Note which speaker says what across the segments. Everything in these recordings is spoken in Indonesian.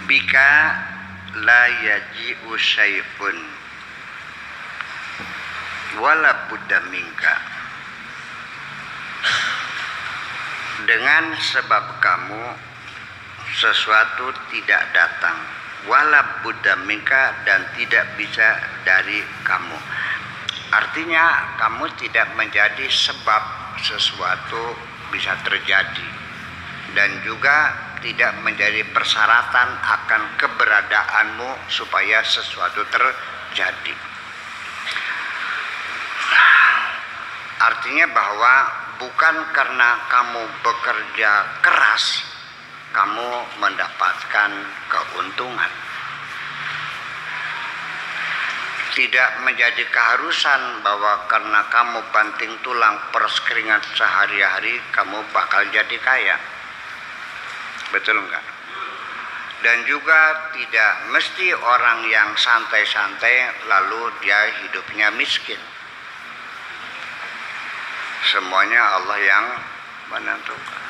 Speaker 1: bika la yaji'u syai'un wala budda minka. Dengan sebab kamu sesuatu tidak datang, wala budda minka, dan tidak bisa dari kamu. Artinya kamu tidak menjadi sebab sesuatu bisa terjadi, dan juga tidak menjadi persyaratan akan keberadaanmu supaya sesuatu terjadi. Artinya bahwa bukan karena kamu bekerja keras kamu mendapatkan keuntungan. Tidak menjadi keharusan bahwa karena kamu banting tulang peras keringat sehari-hari kamu bakal jadi kaya. Betul enggak? Dan juga tidak mesti orang yang santai-santai lalu dia hidupnya miskin. Semuanya Allah yang menentukan.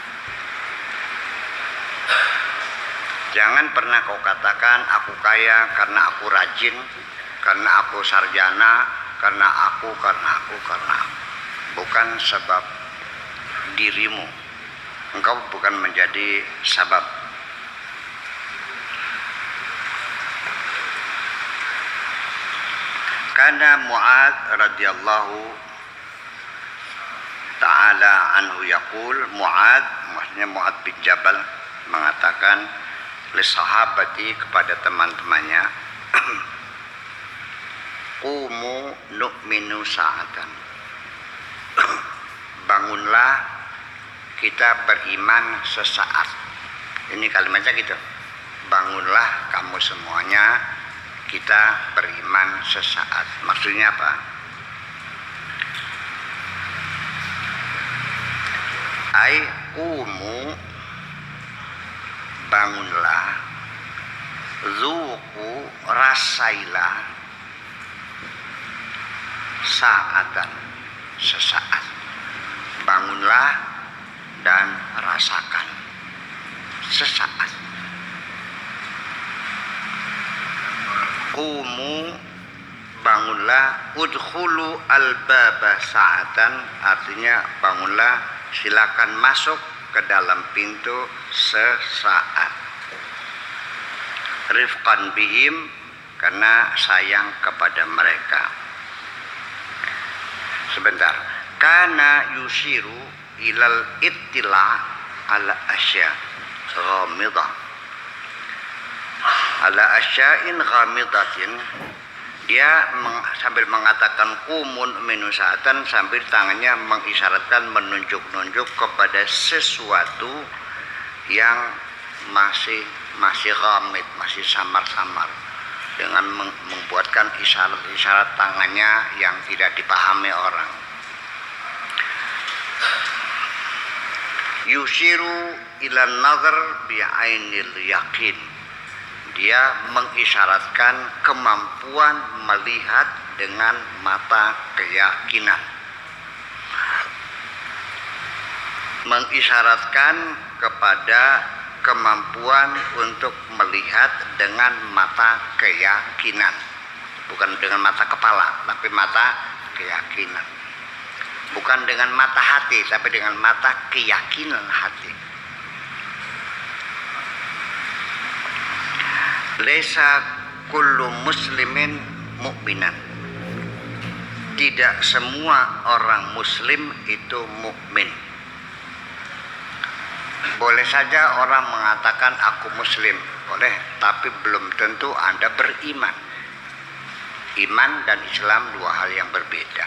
Speaker 1: Jangan pernah kau katakan aku kaya karena aku rajin, karena aku sarjana, karena aku. Bukan sebab dirimu. Engkau bukan menjadi sebab. Karena Mu'adz radhiyallahu ta'ala anhu yaqul, Mu'adz, maksudnya Mu'adz bin Jabal mengatakan li sahabati kepada teman-temannya, qumu nu'minu sa'atan. Bangunlah kita beriman sesaat. Ini kalimatnya gitu. Bangunlah kamu semuanya, kita beriman sesaat. Maksudnya apa? Ai qumu, bangunlah, zuqu, rasailah, sa'atan, sesaat. Bangunlah dan rasakan sesaat. Qumu, bangunlah, udkhulu al-baba sa'atan, artinya bangunlah, silakan masuk ke dalam pintu sesaat. Rifqan bihim, karena sayang kepada mereka. Sebentar. Kana yusiru ilal ittila ala asya ghamidah. Ala asya'in ghamidatin, dia sambil mengatakan kumun minusatan, sambil tangannya mengisyaratkan, menunjuk-nunjuk kepada sesuatu yang masih ghamid, masih samar-samar, dengan membuatkan isyarat-isyarat tangannya yang tidak dipahami orang. Yusiru ila nazar bi'ainil yakin, dia mengisyaratkan kemampuan melihat dengan mata keyakinan. Mengisyaratkan kepada kemampuan untuk melihat dengan mata keyakinan. Bukan dengan mata kepala, tapi mata keyakinan. Bukan dengan mata hati, tapi dengan mata keyakinan hati. Laisa kullu muslimin mu'minan. Tidak semua orang muslim itu mukmin. Boleh saja orang mengatakan aku muslim, boleh, tapi belum tentu Anda beriman. Iman dan Islam dua hal yang berbeda.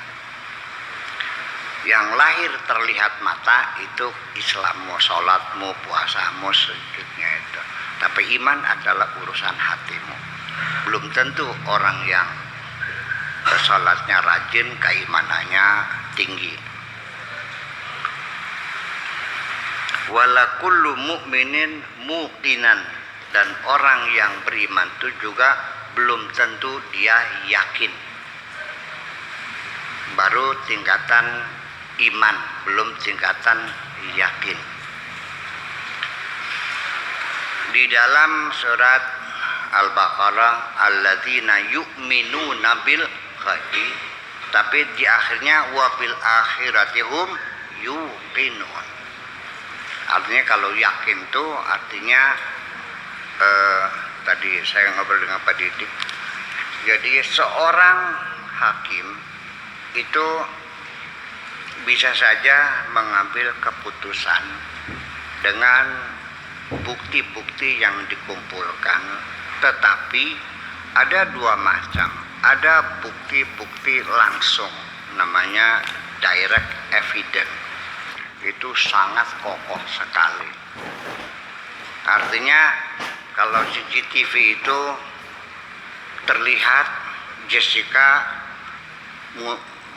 Speaker 1: Yang lahir terlihat mata itu Islammu, sholatmu, puasamu, sujudnya itu. Tapi iman adalah urusan hatimu. Belum tentu orang yang sholatnya rajin, keimanannya tinggi. Wala kullu mu'minin muqinan, dan orang yang beriman itu juga belum tentu dia yakin. Baru tingkatan iman, belum tingkatan yakin. Di dalam surat Al-Baqarah alladzina yu'minuna bil ghaibi, tapi di akhirnya wa bil akhirati hum yuqinun. Artinya kalau yakin itu artinya tadi saya ngobrol dengan Pak Didik. Jadi seorang hakim itu bisa saja mengambil keputusan dengan bukti-bukti yang dikumpulkan, tetapi ada dua macam. Ada bukti-bukti langsung, namanya direct evidence. Itu sangat kokoh sekali. Artinya kalau CCTV itu terlihat Jessica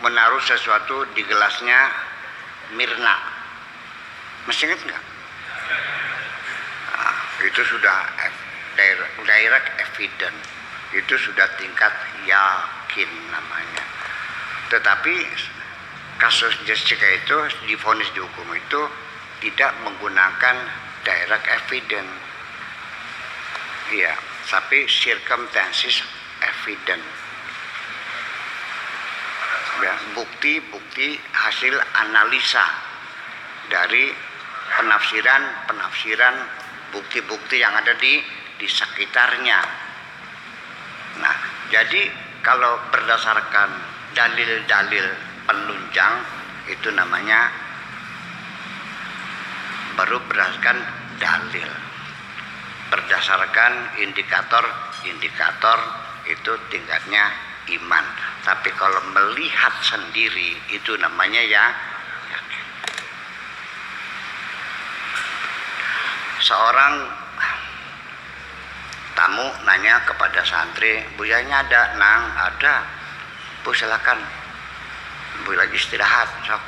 Speaker 1: menaruh sesuatu di gelasnya Mirna, masih ingat nggak? Nah, itu sudah direct evidence, itu sudah tingkat yakin namanya. Tetapi kasus Jessica itu divonis dihukum itu tidak menggunakan direct evidence, iya, tapi circumstances evidence, ya, bukti-bukti hasil analisa dari penafsiran bukti-bukti yang ada di sekitarnya. Nah, jadi kalau berdasarkan dalil-dalil penunjang itu namanya baru berdasarkan dalil. Berdasarkan indikator itu tingkatnya iman. Tapi kalau melihat sendiri itu namanya ya yakin. Seorang tamu nanya kepada santri, "Buyanya ada?" "Nang, ada." "Bu, silakan. Bu lagi istirahat, sok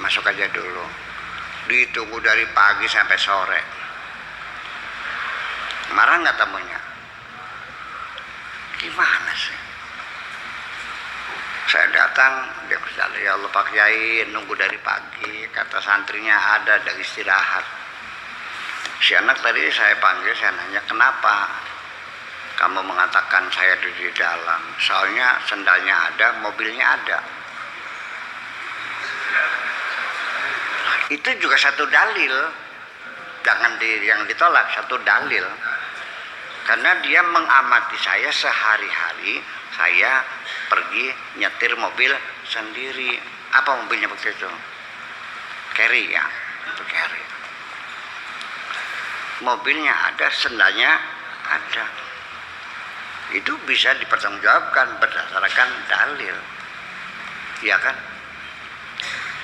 Speaker 1: masuk aja dulu." Ditunggu dari pagi sampai sore. Marah nggak tamunya? Gimana sih? Saya datang, dia berkata, "Ya Allah Pak Kiai, nunggu dari pagi." Kata santrinya ada istirahat. Si anak tadi saya panggil, saya nanya, "Kenapa kamu mengatakan saya di dalam?" "Soalnya sendalnya ada, mobilnya ada." Itu juga satu dalil, jangan yang ditolak, satu dalil. Karena dia mengamati saya sehari-hari, saya pergi nyetir mobil sendiri. Apa mobilnya waktu itu? Carry ya, itu carry. Mobilnya ada, sendalnya ada. Itu bisa dipertanggungjawabkan berdasarkan dalil, ya kan?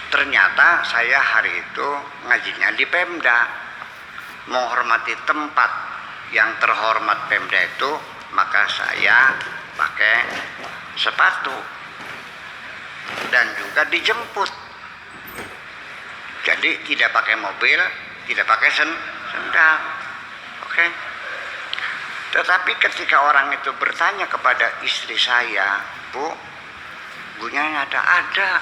Speaker 1: Ternyata saya hari itu ngajinya di Pemda, menghormati tempat yang terhormat Pemda itu, maka saya pakai sepatu dan juga dijemput. Jadi tidak pakai mobil, tidak pakai sendal. Oke. Tetapi ketika orang itu bertanya kepada istri saya, "Bu, bunya ada.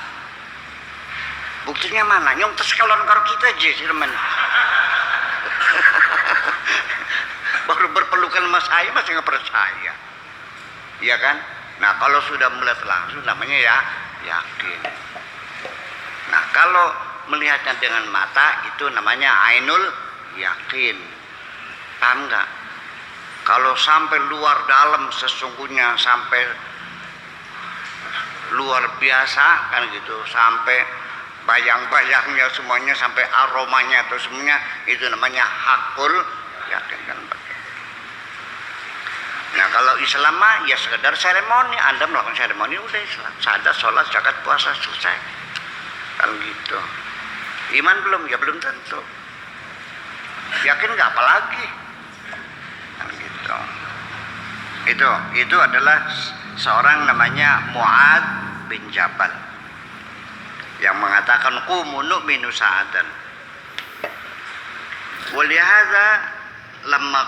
Speaker 1: Buktinya mana?" "Nyong tes kalon karo kita aja sih teman." Baru berpelukan sama saya masih nggak percaya, iya kan? Nah, kalau sudah melihat langsung namanya ya yakin. Nah, kalau melihatnya dengan mata itu namanya ainul yakin. Paham nggak? Kalau sampai luar dalam sesungguhnya, sampai luar biasa kan gitu, sampai bayang-bayangnya semuanya, sampai aromanya atau semuanya, itu namanya hakul yakin kan. Nah, kalau Islam mah ya sekedar seremoni, Anda melakukan seremoni udah Islam, sadat, sholat, zakat, puasa, selesai kan gitu. Iman belum? Ya belum tentu. Yakin nggak? Apalagi kan gitu. Itu adalah seorang namanya Mu'ad bin Jabal yang mengatakan qumu nu'minu sa'atan. Walihada lamma